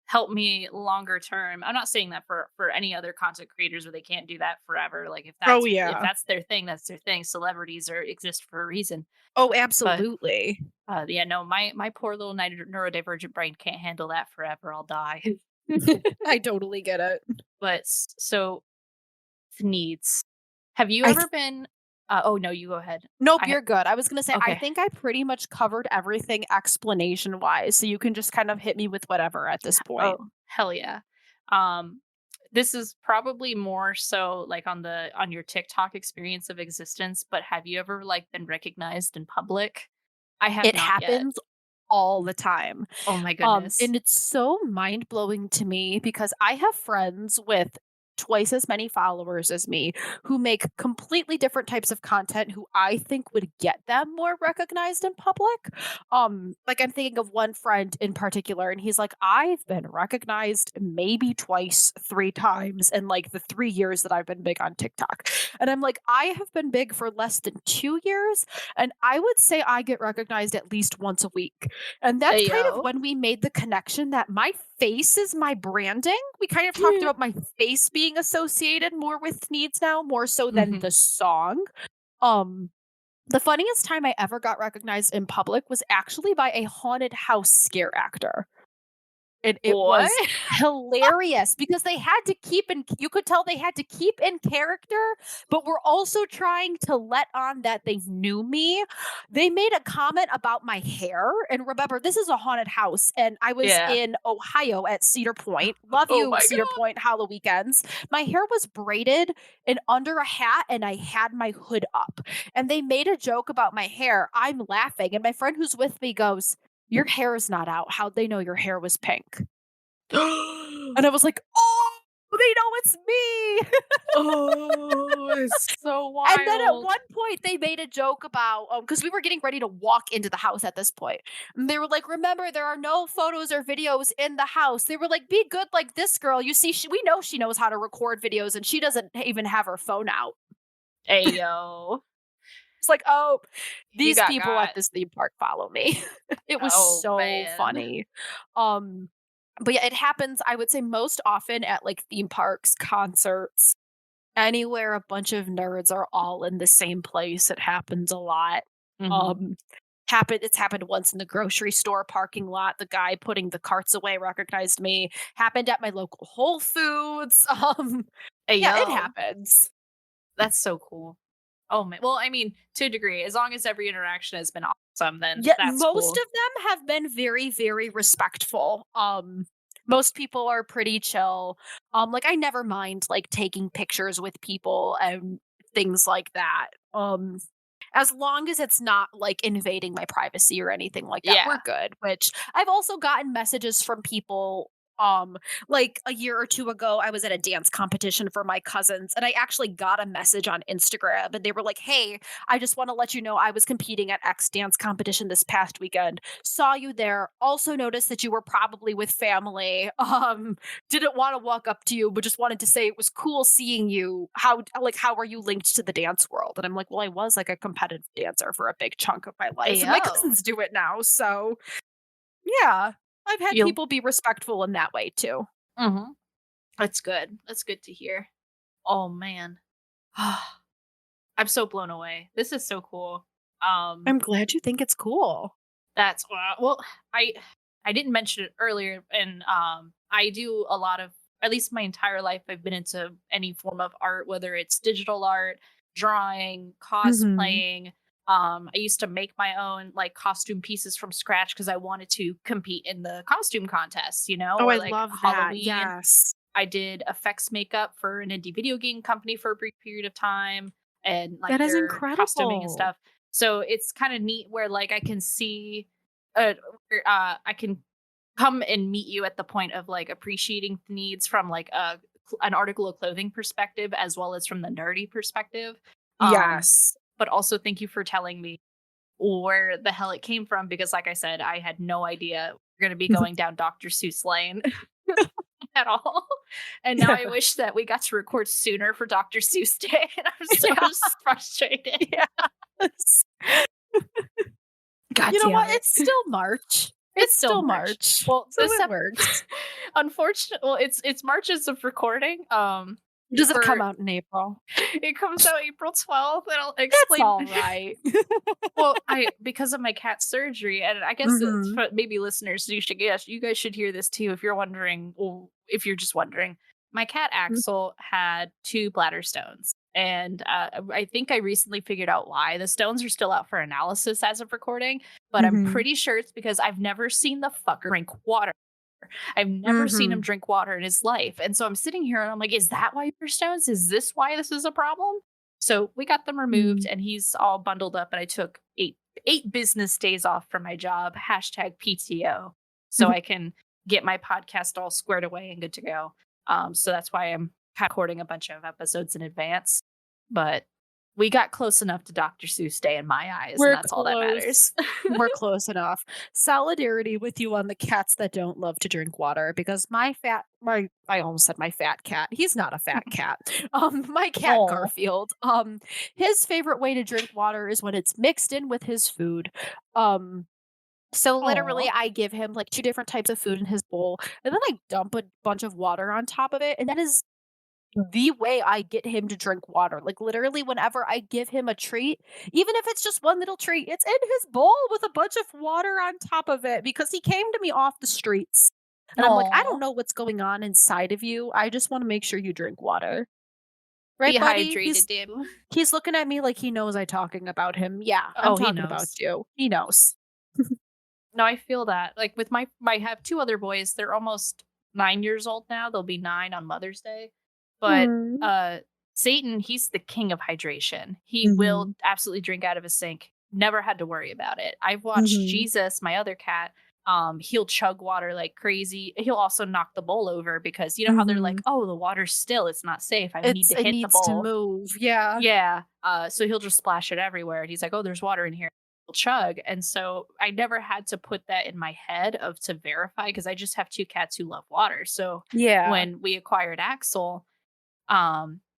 help me longer term. I'm not saying that for any other content creators where they can't do that forever. Like Oh if yeah. that's their thing, that's their thing. Celebrities are exist for a reason. Oh, But absolutely. yeah, no, my poor little neurodivergent brain can't handle that forever. I'll die. I totally get it. But so needs. Have you I ever been? Oh no, you go ahead. Nope, I you're good. I was gonna say, I okay. think I pretty much covered everything explanation wise, so you can just kind of hit me with whatever at this point. Oh hell yeah. Um, this is probably more so like on your TikTok experience of existence. But have you ever like been recognized in public? I have It not yet. happens all the time. Oh my goodness. And it's so mind blowing to me because I have friends with twice as many followers as me who make completely different types of content who I think would get them more recognized in public. Like I'm thinking of one friend in particular, and he's like, I've been recognized maybe twice, three times in like the 3 years that I've been big on TikTok. And I'm like, I have been big for less than 2 years, and I would say I get recognized at least once a week. And that's Hey kind of yo. when we made the connection that my face is my branding. We kind of talked about my face being associated more with Thneeds now, more so than Mhm. the song. Um, the funniest time I ever got recognized in public was actually by a haunted house scare actor. And it What? was hilarious because they had to keep in you could tell they had to keep in character, but were also trying to let on that they knew me. They made a comment about my hair, and remember, this is a haunted house, and I was Yeah. in Ohio at Cedar Point. Love Oh you, my Cedar god. Point Hollow weekends. My hair was braided and under a hat, and I had my hood up. And they made a joke about my hair. I'm laughing, and my friend who's with me goes, "Your hair is not out. How'd they know your hair was pink?" And I was like, "Oh, they know it's me." Oh, it's so And then at wild. one point, they made a joke about because we were getting ready to walk into the house at this point. And they were like, "Remember, there are no photos or videos in the house." They were like, "Be good like this girl. You see, we know she knows how to record videos, and she doesn't even have her phone out." Hey yo. It's like, "Oh, You these people at got. this theme park follow me." It was Oh so man. funny. Um, but yeah, it happens, I would say, most often at like theme parks, concerts, anywhere a bunch of nerds are all in the same place. It happens a lot. Mhm. Um, it's happened once in the grocery store parking lot. The guy putting the carts away recognized me. Happened at my local Whole Foods. Hey Yeah, it yo. happens. That's so cool. Oh man. Well, I mean, to a degree, as long as every interaction has been awesome, then Yet that's most cool. of them have been very, very respectful. Most people are pretty chill. Like I never mind like taking pictures with people and things like that. As long as it's not like invading my privacy or anything like that, Yeah. we're good. Which I've also gotten messages from people like a year or two ago, I was at a dance competition for my cousins, and I actually got a message on Instagram, and they were like, "Hey, I just want to let you know I was competing at X dance competition this past weekend. Saw you there. Also noticed that you were probably with family. Didn't want to walk up to you, but just wanted to say it was cool seeing you. How are you linked to the dance world?" And I'm like, "Well, I was like a competitive dancer for a big chunk of my life, and my Ayo. cousins do it now, so yeah." I've had You people be respectful in that way too. Mhm. That's good. That's good to hear. Oh, man. I'm so blown away. This is so cool. Um, I'm glad you think it's cool. that's well, I didn't mention it earlier, and I do a lot of, at least my entire life, I've been into any form of art, whether it's digital art, drawing, Mhm. cosplaying. I used to make my own like costume pieces from scratch because I wanted to compete in the costume contests, Oh, or I like love that. Halloween. Yes. I did effects makeup for an indie video game company for a brief period of time and like That is their costuming and incredible. stuff. So it's kind of neat where like I can see I can come and meet you at the point of like appreciating the needs from like an article of clothing perspective as well as from the nerdy perspective. Um Yes. but also thank you for telling me where the hell it came from because like I said, I had no idea we're going to be going down Dr. Seuss lane at all. And now I Yeah. wish that we got to record sooner for Dr. Seuss Day. And I'm so Yeah. frustrated. Yes. God You know damn what? it. It's still March. It's It's still still March. March. Well, So it works. unfortunately, well, it's March as of recording. Does it come For out in April? it comes out April 12th, and I'll That's explain. all right. Well, I because of my cat's surgery, and I guess it's Mhm. for maybe listeners, you should yes, you guys should hear this too if you're wondering, or if you're just wondering. My cat Axel had 2 bladder stones, and I think I recently figured out why. The stones are still out for analysis as of recording, but I'm Mhm. pretty sure it's because I've never seen the fucker drink water. I've never seen him Mhm. drink water in his life. And so I'm sitting here and I'm like, is that why your stones? Is this why this is a problem? So we got them removed Mm. and he's all bundled up. And I took eight business days off from my job, hashtag PTO, so I can get my podcast all squared away and good to go. So that's why I'm recording a bunch of episodes in advance. But we got close enough to Dr. Seuss Day in my eyes, and We're that's all that close. matters. We're close enough. Solidarity with you on the cats that don't love to drink water because my I almost said my fat cat. He's not a fat cat. My cat Oh, Garfield. His favorite way to drink water is when it's mixed in with his food. Um so literally oh, I give him like 2 different types of food in his bowl and then I dump a bunch of water on top of it and that is the way I get him to drink water. Like literally whenever I give him a treat, even if it's just one little treat, it's in his bowl with a bunch of water on top of it because he came to me off the streets. And I'm like, I don't oh. know what's going on inside of you. I just want to make sure you drink water. Right, buddy? Dehydrated, damn. He's looking at me like he knows I'm talking about him. Yeah, I'm Oh, he talking about knows. you. He knows. No, I feel that. Like with I have 2 other boys. They're almost 9 years old now. They'll be 9 on Mother's Day. But Mm. Satan, he's the king of hydration. He will Mhm. absolutely drink out of a sink. Never had to worry about it. I've watched Mhm. Jesus, my other cat. He'll chug water like crazy. He'll also knock the bowl over because you know how they're like, Mhm. "Oh, the water's still. It's not safe. I need to It hit the needs to bowl." move. Yeah. Yeah. So he'll just splash it everywhere. And he's like, oh, there's water in here. He'll chug. And so I never had to put that in my head of to verify because I just have 2 cats who love water. So Yeah. when we acquired Axel,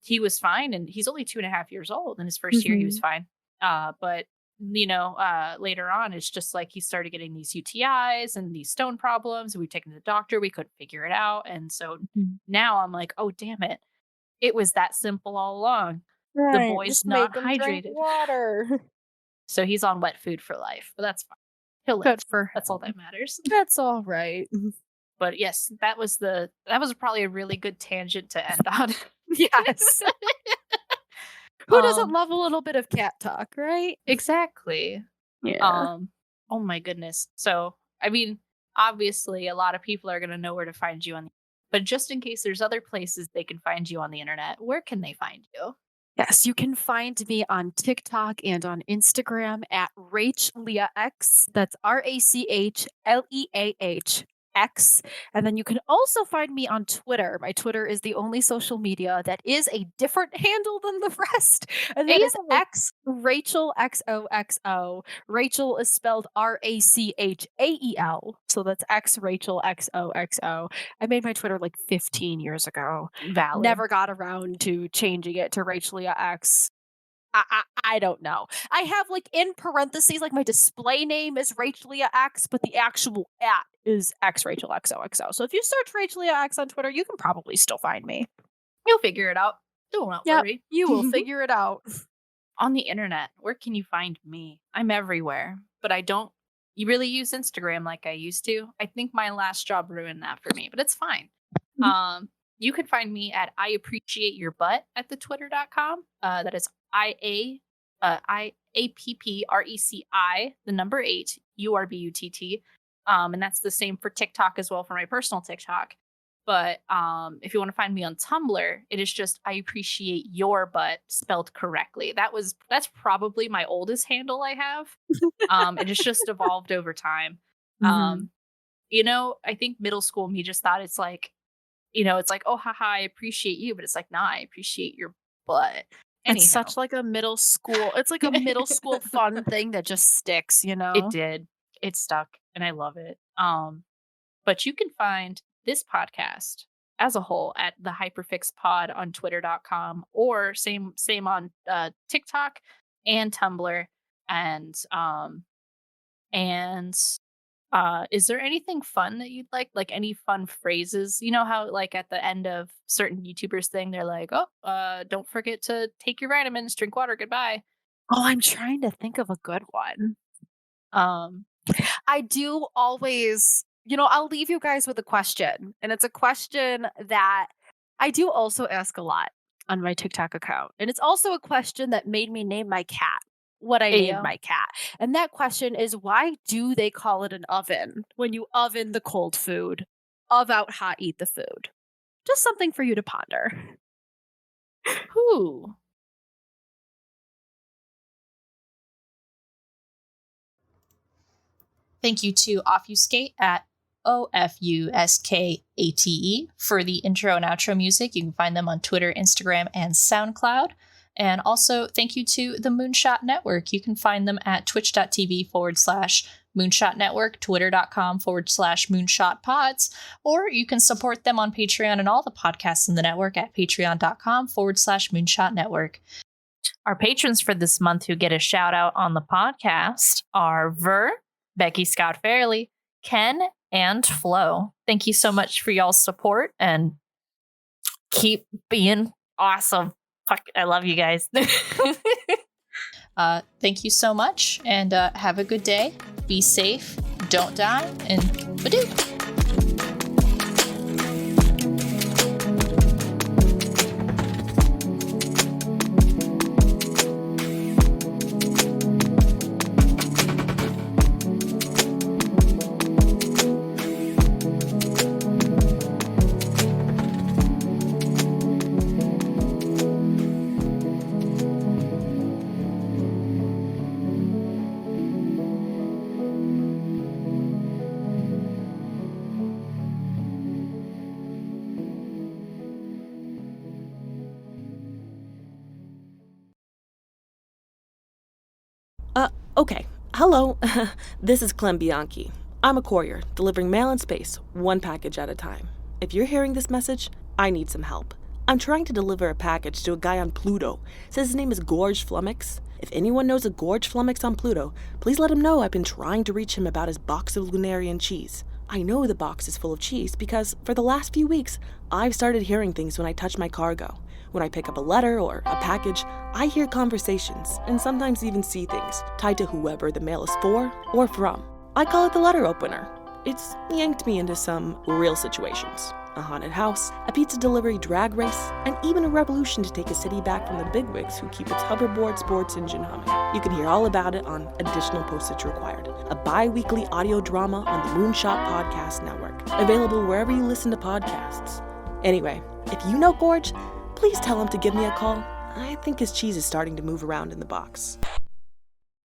he was fine and he's only 2.5 years old. In his first year, he was Mhm. fine. But later on, it's just like he started getting these UTIs and these stone problems. And we've taken to the doctor. We couldn't figure it out. And so Mhm. now I'm like, oh, damn it. It was that simple all along. The Right, boy's just not make him drink hydrated. water. So he's on wet food for life, but that's fine. He'll live. Good for That's all him. that matters. That's all right. But yes, that was probably a really good tangent to end on. Yes. Who doesn't um, love a little bit of cat talk, right? exactly. Yeah. Um, oh my goodness. So, I mean, obviously a lot of people are going to know where to find you but just in case there's other places they can find you on the internet, where can they find you? Yes, you can find me on TikTok and on Instagram at RachLeahX. That's RACHLEAHX. And then you can also find me on Twitter. My Twitter is the only social media that is a different handle than the rest. And that is Yeah. X Rachel XOXO. Rachel is spelled RACHAEL. So that's X Rachel XOXO. I made my Twitter like 15 years ago. Valid. Never got around to changing it to Rachel Leah X. I don't know. I have like in parentheses, like my display name is Rachel Leah X, but the actual at is X Rachel XOXO. So if you search Rachel Leah X on Twitter, you can probably still find me. You'll figure it out. Don't worry. You will figure it out. On the internet, where can you find me? I'm everywhere, but I don't really use Instagram like I used to. I think my last job ruined that for me, but it's fine. You can find me at I appreciate your butt at the twitter.com. That is IAPPRECI, the number 8, URBUTT. And that's the same for TikTok as well for my personal TikTok. But if you want to find me on Tumblr, it is just I appreciate your butt spelled correctly. That's probably my oldest handle I have. It has just evolved over time. You know, I think middle school me just thought it's like, you know, it's like, oh, haha, I appreciate you. But it's like, nah, I appreciate your butt. Anyhow. It's such like a middle school. It's like a middle school fun thing that just sticks, you know? It did. It stuck. And I love it. But you can find this podcast as a whole at the Hyperfix Pod on twitter.com or same on TikTok and Tumblr. And is there anything fun that you'd like any fun phrases? You know how like at the end of certain YouTubers thing, they're like, oh, don't forget to take your vitamins, drink water, goodbye. Oh, I'm trying to think of a good one. I do always, you know, I'll leave you guys with a question. And it's a question that I do also ask a lot on my TikTok account. And it's also a question that made me name my cat what I named my cat. And that question is, why do they call it an oven when you oven the cold food? Of out hot, eat the food. Just something for you to ponder. Who? Thank you to Offuscate at OFUSKATE for the intro and outro music. You can find them on Twitter, Instagram, and SoundCloud. And also, thank you to the Moonshot Network. You can find them at twitch.tv/Moonshot Network, twitter.com/Moonshot Pods, or you can support them on Patreon and all the podcasts in the network at patreon.com/Moonshot Network. Our patrons for this month who get a shout out on the podcast are Ver, Becky Scott Fairley, Ken, and Flo. Thank you so much for y'all's support and keep being awesome. Fuck, I love you guys. Thank you so much, and have a good day. Be safe, don't die, and badoo. Okay, hello, this is Clem Bianchi. I'm a courier, delivering mail in space, one package at a time. If you're hearing this message, I need some help. I'm trying to deliver a package to a guy on Pluto. Says his name is Gorge Flummox. If anyone knows a Gorge Flummox on Pluto, please let him know I've been trying to reach him about his box of Lunarian cheese. I know the box is full of cheese because, for the last few weeks, I've started hearing things when I touch my cargo. When I pick up a letter or a package, I hear conversations and sometimes even see things tied to whoever the mail is for or from. I call it the letter opener. It's yanked me into some real situations. A haunted house, a pizza delivery drag race, and even a revolution to take a city back from the bigwigs who keep its hoverboard sports engine humming. You can hear all about it on Additional Postage Required, a bi-weekly audio drama on the Moonshot Podcast Network, available wherever you listen to podcasts. Anyway, if you know Gorge, please tell him to give me a call. I think his cheese is starting to move around in the box.